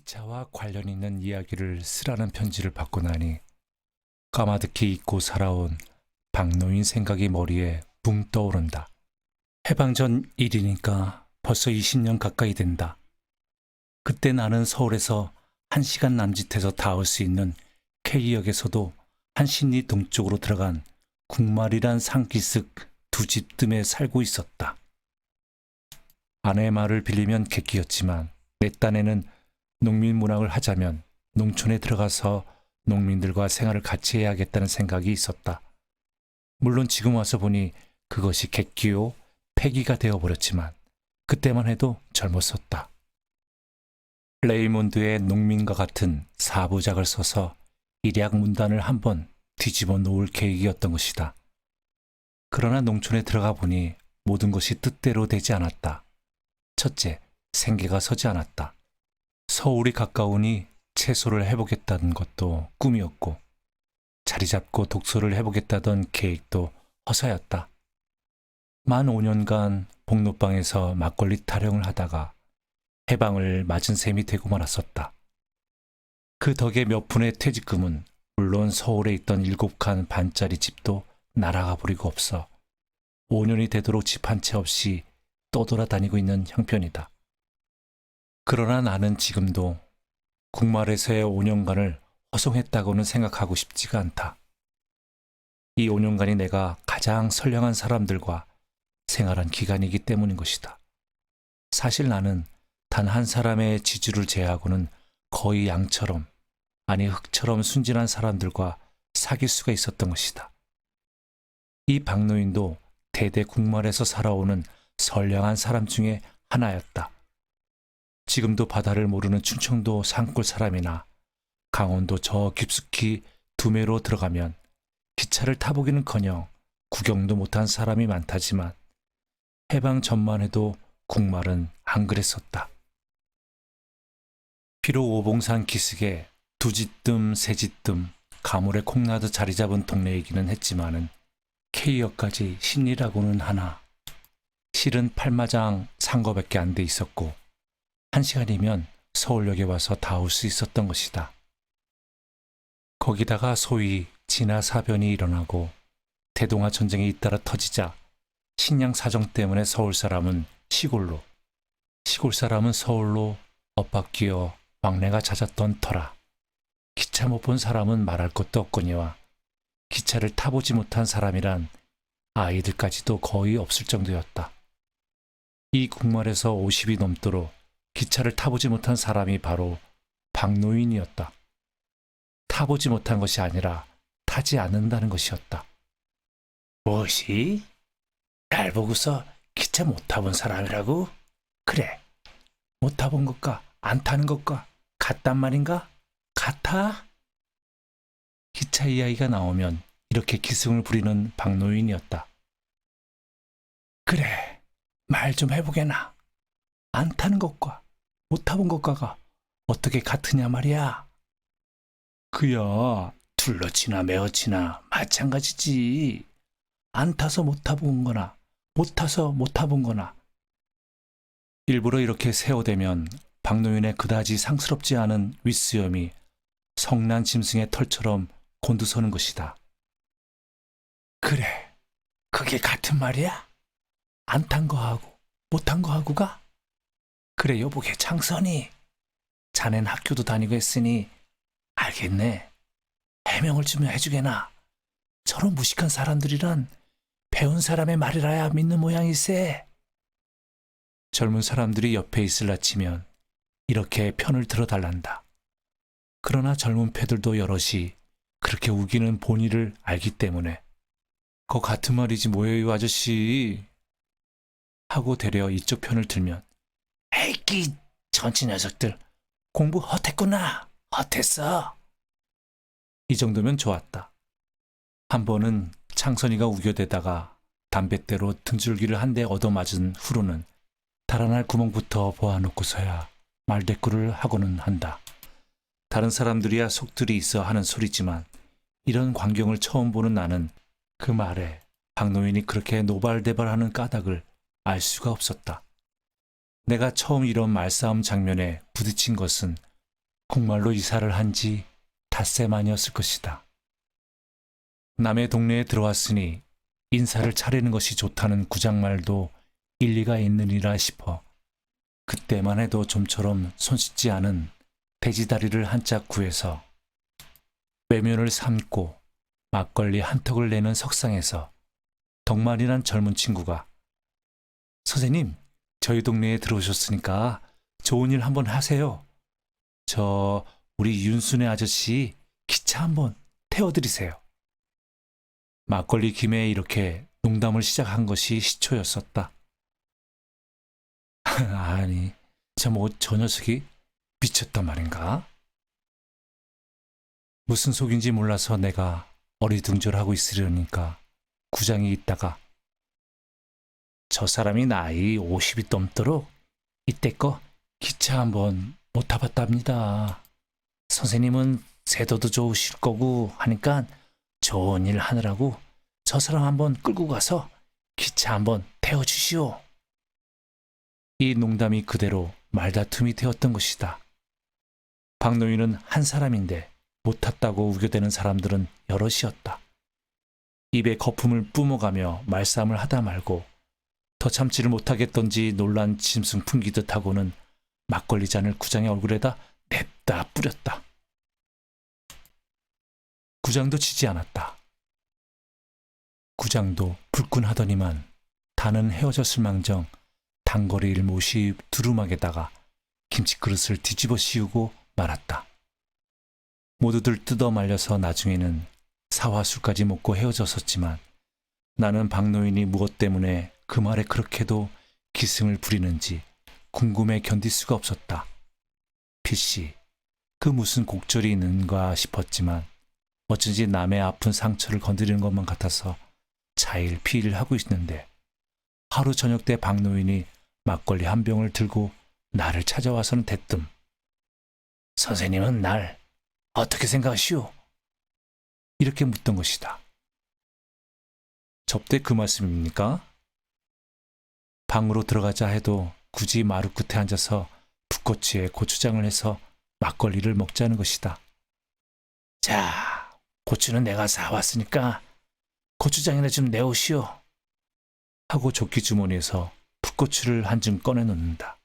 기차와 관련 있는 이야기를 쓰라는 편지를 받고 나니 까마득히 잊고 살아온 박노인 생각이 머리에 붕 떠오른다. 해방 전 일이니까 벌써 20년 가까이 된다. 그때 나는 서울에서 1시간 남짓해서 닿을 수 있는 K역에서도 한신리 동쪽으로 들어간 국말이란 산기슭 두 집 뜸에 살고 있었다. 아내의 말을 빌리면 객기였지만 내 딴에는 농민 문학을 하자면 농촌에 들어가서 농민들과 생활을 같이 해야겠다는 생각이 있었다. 물론 지금 와서 보니 그것이 객기요 폐기가 되어버렸지만 그때만 해도 젊었었다. 레이몬드의 농민과 같은 4부작을 써서 일약 문단을 한번 뒤집어 놓을 계획이었던 것이다. 그러나 농촌에 들어가 보니 모든 것이 뜻대로 되지 않았다. 첫째, 생계가 서지 않았다. 서울이 가까우니 채소를 해보겠다는 것도 꿈이었고 자리 잡고 독서를 해보겠다던 계획도 허사였다. 만 5년간 복로방에서 막걸리 타령을 하다가 해방을 맞은 셈이 되고 말았었다. 그 덕에 몇 푼의 퇴직금은 물론 서울에 있던 7칸 반짜리 집도 날아가 버리고 없어 5년이 되도록 집 한 채 없이 떠돌아다니고 있는 형편이다. 그러나 나는 지금도 국말에서의 5년간을 허송했다고는 생각하고 싶지가 않다. 이 5년간이 내가 가장 선량한 사람들과 생활한 기간이기 때문인 것이다. 사실 나는 단 한 사람의 지주를 제외하고는 거의 양처럼, 아니 흙처럼 순진한 사람들과 사귈 수가 있었던 것이다. 이 박노인도 대대 국말에서 살아오는 선량한 사람 중에 하나였다. 지금도 바다를 모르는 충청도 산골 사람이나 강원도 저 깊숙이 두메로 들어가면 기차를 타보기는커녕 구경도 못한 사람이 많다지만 해방 전만 해도 국말은 안 그랬었다. 비록 오봉산 기슭에 두짓뜸 세짓뜸 가물에 콩나듯 자리 잡은 동네이기는 했지만은 K역까지 신리라고는 하나 실은 팔마장 산 거밖에 안 돼 있었고 1시간이면 서울역에 와서 닿을 수 있었던 것이다. 거기다가 소위 진화사변이 일어나고 대동아 전쟁이 잇따라 터지자 식량 사정 때문에 서울 사람은 시골로, 시골 사람은 서울로 엇바뀌어 왕래가 잦았던 터라 기차 못 본 사람은 말할 것도 없거니와 기차를 타보지 못한 사람이란 아이들까지도 거의 없을 정도였다. 이 국말에서 50이 넘도록 기차를 타보지 못한 사람이 바로 박노인이었다. 타보지 못한 것이 아니라 타지 않는다는 것이었다. 무엇이? 날 보고서 기차 못 타본 사람이라고? 그래, 못 타본 것과 안 타는 것과 같단 말인가? 같아? 기차 이야기가 나오면 이렇게 기승을 부리는 박노인이었다. 그래, 말 좀 해보게나. 안 타는 것과 못 타본 것과가 어떻게 같으냐 말이야. 그야 둘러치나 메어치나 마찬가지지. 안 타서 못 타본 거나 못 타서 못 타본 거나. 일부러 이렇게 세워대면 박노인의 그다지 상스럽지 않은 윗수염이 성난 짐승의 털처럼 곤두서는 것이다. 그래, 그게 같은 말이야? 안 탄 거하고 못 탄 거하고가? 그래 여보게 창선이, 자넨 학교도 다니고 했으니 알겠네. 해명을 좀 해주게나. 저런 무식한 사람들이란 배운 사람의 말이라야 믿는 모양일세. 젊은 사람들이 옆에 있을라 치면 이렇게 편을 들어달란다. 그러나 젊은 패들도 여럿이 그렇게 우기는 본의를 알기 때문에 거 같은 말이지 뭐예요 아저씨 하고 되려 이쪽 편을 들면 에이끼 전치 녀석들 공부 헛했구나. 헛했어. 이 정도면 좋았다. 한 번은 창선이가 우겨대다가 담뱃대로 등줄기를 한 대 얻어맞은 후로는 달아날 구멍부터 보아놓고서야 말대꾸를 하고는 한다. 다른 사람들이야 속들이 있어 하는 소리지만 이런 광경을 처음 보는 나는 그 말에 박노인이 그렇게 노발대발하는 까닭을 알 수가 없었다. 내가 처음 이런 말싸움 장면에 부딪힌 것은 공말로 이사를 한 지 닷새 만이었을 것이다. 남의 동네에 들어왔으니 인사를 차리는 것이 좋다는 구장 말도 일리가 있느니라 싶어 그때만 해도 좀처럼 손쉽지 않은 돼지다리를 한 짝 구해서 외면을 삼고 막걸리 한 턱을 내는 석상에서 덕만이란 젊은 친구가 선생님, 저희 동네에 들어오셨으니까 좋은 일 한번 하세요. 우리 윤순애 아저씨 기차 한번 태워드리세요. 막걸리 김에 이렇게 농담을 시작한 것이 시초였었다. 아니, 저 녀석이 미쳤단 말인가? 무슨 속인지 몰라서 내가 어리둥절하고 있으려니까 구장이 있다가 저 사람이 나이 50이 넘도록 이때껏 기차 한번 못 타봤답니다. 선생님은 세도도 좋으실 거고 하니까 좋은 일 하느라고 저 사람 한번 끌고 가서 기차 한번 태워주시오. 이 농담이 그대로 말다툼이 되었던 것이다. 박노인은 한 사람인데 못 탔다고 우겨대는 사람들은 여럿이었다. 입에 거품을 뿜어가며 말싸움을 하다 말고 더 참지를 못하겠던지 놀란 짐승 풍기듯 하고는 막걸리 잔을 구장의 얼굴에다 냅다 뿌렸다. 구장도 지지 않았다. 구장도 불끈하더니만 다는 헤어졌을 망정 단거리 일못이 두루마에다가 김치 그릇을 뒤집어 씌우고 말았다. 모두들 뜯어 말려서 나중에는 사화술까지 먹고 헤어졌었지만 나는 박노인이 무엇 때문에 그 말에 그렇게도 기승을 부리는지 궁금해 견딜 수가 없었다. 필시 그 무슨 곡절이 있는가 싶었지만 어쩐지 남의 아픈 상처를 건드리는 것만 같아서 자일 피의를 하고 있는데 하루 저녁 때 박노인이 막걸리 한 병을 들고 나를 찾아와서는 대뜸 선생님은 날 어떻게 생각하시오? 이렇게 묻던 것이다. 접대 그 말씀입니까? 방으로 들어가자 해도 굳이 마루 끝에 앉아서 붓꼬치에 고추장을 해서 막걸리를 먹자는 것이다. 자, 고추는 내가 사왔으니까 고추장이나 좀 내오시오. 하고 조끼 주머니에서 풋고추를 한 줌 꺼내놓는다.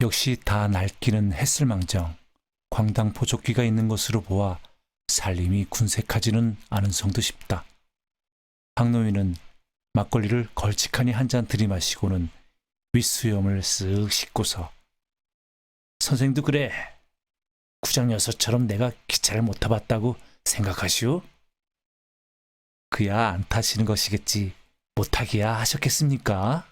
역시 다 날뛰는 햇슬망정 광당포 조끼가 있는 것으로 보아 살림이 군색하지는 않은 성도 싶다. 박노인은 막걸리를 걸직하니 한 잔 들이마시고는 윗수염을 쓱 씻고서 선생도 그래. 구장 녀석처럼 내가 기차를 못 타봤다고 생각하시오? 그야 안 타시는 것이겠지 못하기야 하셨겠습니까?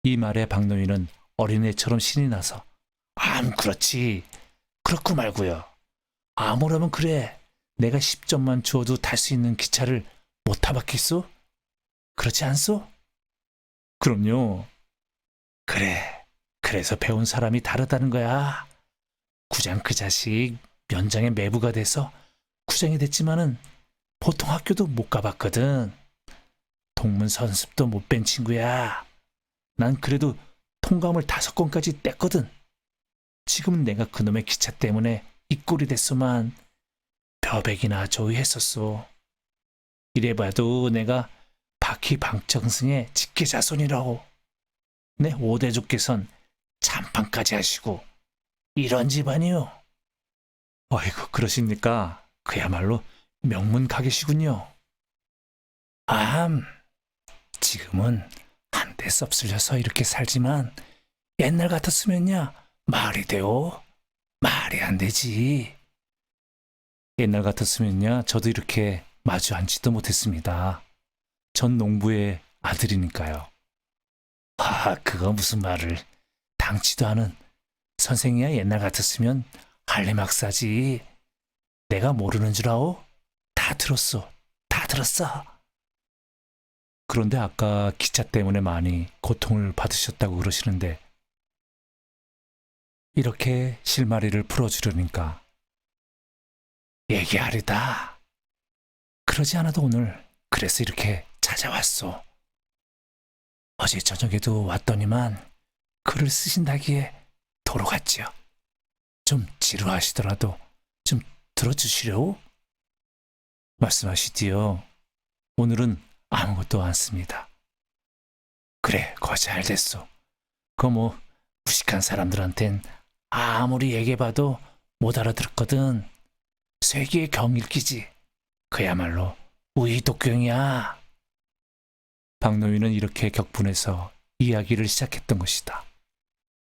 이 말에 박노인은 어린애처럼 신이 나서 그렇지. 그렇고 말고요. 아무라면 그래. 내가 10점만 주어도 탈 수 있는 기차를 못 타봤겠소? 그렇지 않소? 그럼요. 그래. 그래서 배운 사람이 다르다는 거야. 구장 그 자식 면장에 매부가 돼서 구장이 됐지만은 보통 학교도 못 가봤거든. 동문 선습도 못 뺀 친구야. 난 그래도 통감을 5건까지 뗐거든. 지금은 내가 그놈의 기차 때문에 이 꼴이 됐소만 벼백이나 조이했었소. 이래봐도 내가 바퀴 방정승의 직계자손이라고. 내 5대조께선 참판까지 하시고 이런 집안이요. 아이고 그러십니까? 그야말로 명문가게시군요. 지금은 한대 썩슬려서 이렇게 살지만 옛날 같았으면야 말이 돼요? 말이 안 되지. 옛날 같았으면야 저도 이렇게 마주 앉지도 못했습니다. 전 농부의 아들이니까요. 그거 무슨 말을. 당치도 않은 선생이야 옛날 같았으면 할례막사지. 내가 모르는 줄 아오? 다 들었어. 다 들었어. 그런데 아까 기차 때문에 많이 고통을 받으셨다고 그러시는데 이렇게 실마리를 풀어주려니까 얘기하리다. 그러지 않아도 오늘 그래서 이렇게 찾아왔소. 어제 저녁에도 왔더니만 글을 쓰신다기에 돌아갔지요. 좀 지루하시더라도 좀 들어주시려고? 말씀하시지요. 오늘은 아무것도 안 씁니다. 그래, 거 잘 됐어. 그거 뭐 무식한 사람들한텐 아무리 얘기해봐도 못 알아들었거든. 쇠기의 경읽기지. 그야말로 우이독경이야. 박노인은 이렇게 격분해서 이야기를 시작했던 것이다.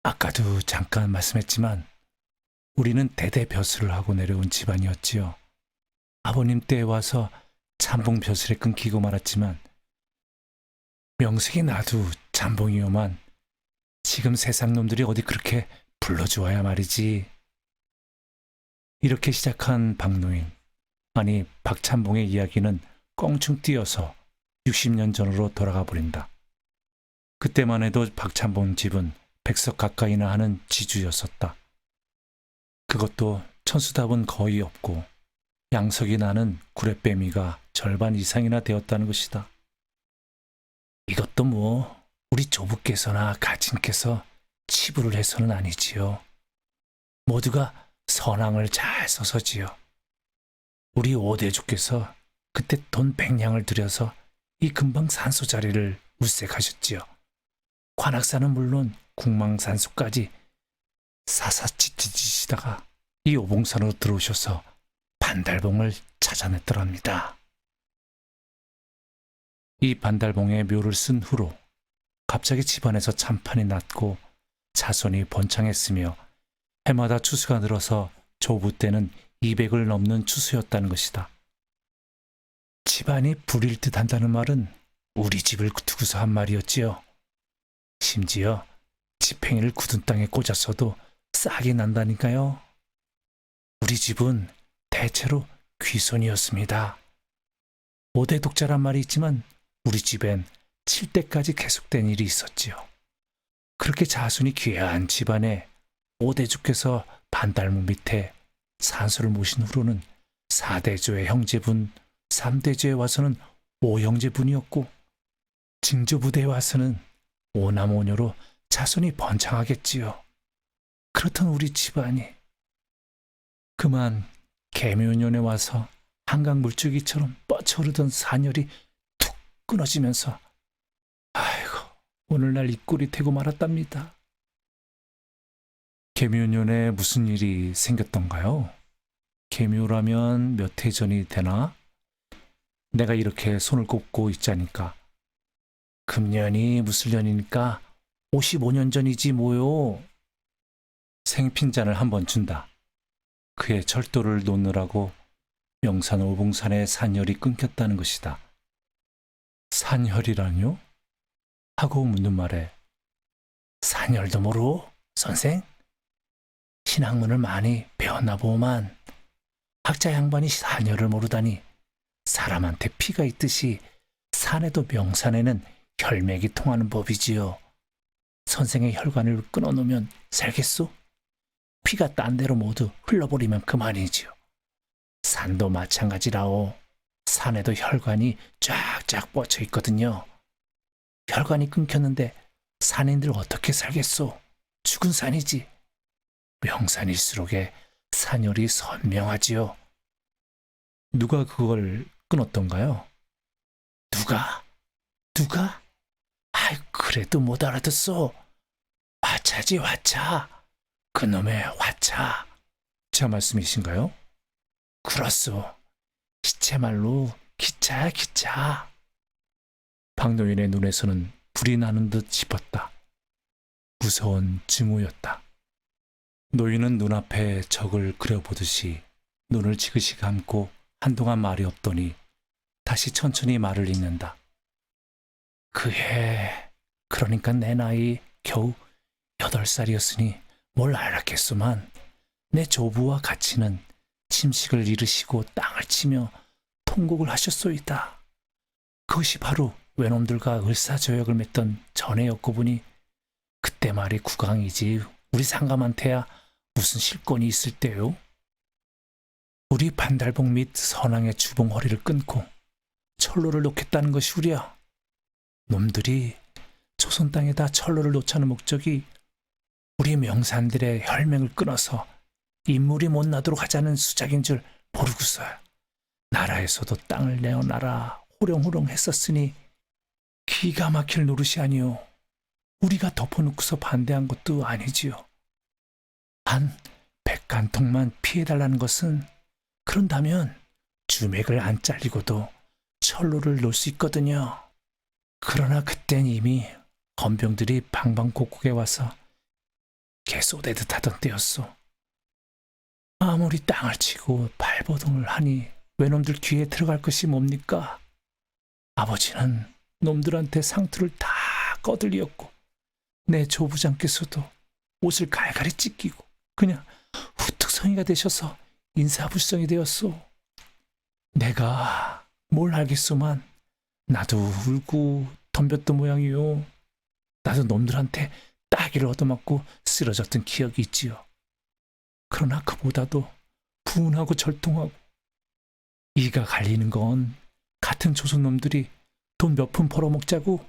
아까도 잠깐 말씀했지만 우리는 대대벼슬을 하고 내려온 집안이었지요. 아버님 때에 와서 잠봉 벼슬에 끊기고 말았지만 명색이 나도 잠봉이요만 지금 세상 놈들이 어디 그렇게 불러주어야 말이지. 이렇게 시작한 박노인, 아니 박찬봉의 이야기는 껑충 뛰어서 60년 전으로 돌아가 버린다. 그때만 해도 박찬봉 집은 100석 가까이나 하는 지주였었다. 그것도 천수답은 거의 없고 양석이 나는 구렛뱀이가 절반 이상이나 되었다는 것이다. 이것도 뭐 우리 조부께서나 가친께서 치부를 해서는 아니지요. 모두가 선앙을 잘 써서지요. 우리 오대주께서 그때 돈 100냥을 들여서 이 금방 산소 자리를 물색하셨지요. 관악산은 물론 궁망산소까지 사사치치치시다가 이 오봉산으로 들어오셔서 반달봉을 찾아냈더랍니다. 이 반달봉에 묘를 쓴 후로 갑자기 집안에서 참판이 났고 자손이 번창했으며 해마다 추수가 늘어서 조부 때는 200을 넘는 추수였다는 것이다. 집안이 불일 듯 한다는 말은 우리 집을 두고서 한 말이었지요. 심지어 지팽이를 굳은 땅에 꽂았어도 싹이 난다니까요. 우리 집은 대체로 귀손이었습니다. 5대 독자란 말이 있지만 우리 집엔 7대까지 계속된 일이 있었지요. 그렇게 자손이 귀한 집안에 5대주께서 반달문 밑에 산소를 모신 후로는 4대조의 형제분, 3대조에 와서는 5형제분이었고 증조부대에 와서는 5남5녀로 자손이 번창하겠지요. 그렇던 우리 집안이 그만 개묘년에 와서 한강 물줄기처럼 뻗쳐오르던 산열이 툭 끊어지면서 아이고 오늘날 이 꼴이 되고 말았답니다. 개묘년에 무슨 일이 생겼던가요? 개묘라면 몇 해 전이 되나? 내가 이렇게 손을 꼽고 있자니까 금년이 무술년이니까 55년 전이지 뭐요. 생핀잔을 한번 준다. 그의 철도를 놓느라고 명산 오봉산의 산열이 끊겼다는 것이다. 산열이라뇨? 하고 묻는 말에 산열도 모르오, 선생? 신학문을 많이 배웠나 보만 학자 양반이 산열을 모르다니. 사람한테 피가 있듯이 산에도 명산에는 혈맥이 통하는 법이지요. 선생의 혈관을 끊어놓으면 살겠소? 피가 딴 데로 모두 흘러버리면 그만이지요. 산도 마찬가지라오. 산에도 혈관이 쫙쫙 뻗쳐 있거든요. 혈관이 끊겼는데 산인들 어떻게 살겠소? 죽은 산이지. 명산일수록에 산열이 선명하지요. 누가 그걸 끊었던가요? 누가? 아이 그래도 못 알아듣소. 화차지 화차. 그놈의 화차. 제 말씀이신가요? 그렇소. 시체말로 기차야 기차. 박노인의 눈에서는 불이 나는 듯 싶었다. 무서운 증오였다. 노인은 눈앞에 적을 그려보듯이 눈을 지그시 감고 한동안 말이 없더니 다시 천천히 말을 잇는다. 그해 그러니까 내 나이 겨우 8살이었으니 뭘 알았겠소만 내 조부와 같이는 침식을 이르시고 땅을 치며 통곡을 하셨소이다. 그것이 바로 외놈들과 을사조약을 맺던 전해였고 보니 그때 말이 국왕이지 우리 상감한테야 무슨 실권이 있을 때요? 우리 반달봉 및 선왕의 주봉 허리를 끊고 철로를 놓겠다는 것이 우랴. 놈들이 조선 땅에다 철로를 놓자는 목적이 우리 명산들의 혈맹을 끊어서 인물이 못 나도록 하자는 수작인 줄 모르고서야 나라에서도 땅을 내어놔라 호령호령 했었으니 기가 막힐 노릇이 아니오. 우리가 덮어놓고서 반대한 것도 아니지요. 한 100간통만 피해달라는 것은 그런다면 주맥을 안 잘리고도 철로를 놓을 수 있거든요. 그러나 그땐 이미 헌병들이 방방곡곡에 와서 개쏘대듯 하던 때였소. 아무리 땅을 치고 발버둥을 하니 외놈들 귀에 들어갈 것이 뭡니까? 아버지는 놈들한테 상투를 다 꺼들이었고 내 조부장께서도 옷을 갈갈이 찢기고 그냥 후특성이가 되셔서 인사불성이 되었소. 내가 뭘 알겠소만 나도 울고 덤볐던 모양이요. 나도 놈들한테 따기를 얻어맞고 쓰러졌던 기억이 있지요. 그러나 그보다도 분하고 절통하고 이가 갈리는 건 같은 조선놈들이 돈 몇 푼 벌어먹자고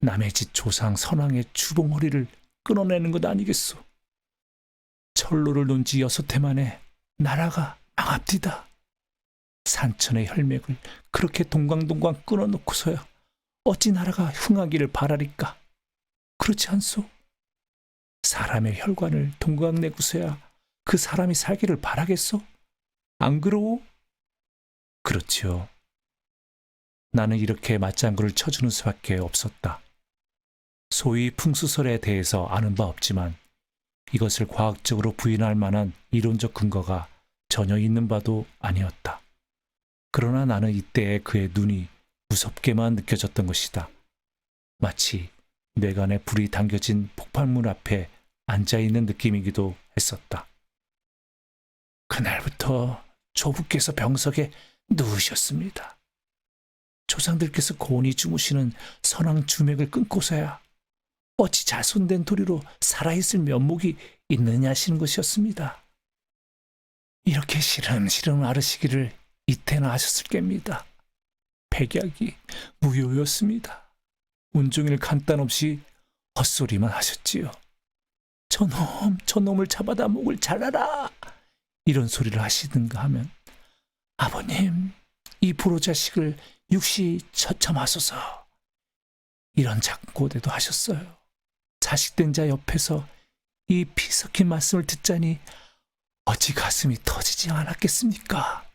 남의 집 조상 선왕의 주봉허리를 끊어내는 것 아니겠소. 철로를 논 지 6해 만에 나라가 망합디다. 산천의 혈맥을 그렇게 동광동광 끊어놓고서야 어찌 나라가 흥하기를 바라리까. 그렇지 않소? 사람의 혈관을 동광내고서야 그 사람이 살기를 바라겠소? 안 그러오? 그렇지요. 나는 이렇게 맞장구를 쳐주는 수밖에 없었다. 소위 풍수설에 대해서 아는 바 없지만 이것을 과학적으로 부인할 만한 이론적 근거가 전혀 있는 바도 아니었다. 그러나 나는 이때의 그의 눈이 무섭게만 느껴졌던 것이다. 마치 뇌관에 불이 당겨진 폭발물 앞에 앉아있는 느낌이기도 했었다. 그날부터 조부께서 병석에 누우셨습니다. 조상들께서 고온히 주무시는 선왕 주맥을 끊고서야 어찌 잘 손댄 도리로 살아있을 면목이 있느냐 하시는 것이었습니다. 이렇게 시름시름 앓으시기를 이때나 하셨을 겁니다. 백약이 무효였습니다. 온종일 간단 없이 헛소리만 하셨지요. 저놈을 잡아다 목을 잘라라 이런 소리를 하시든가 하면 아버님 이 불호자식을 육시 처참하소서 이런 작고대도 하셨어요. 자식된 자 옆에서 이 피 섞인 말씀을 듣자니 어찌 가슴이 터지지 않았겠습니까?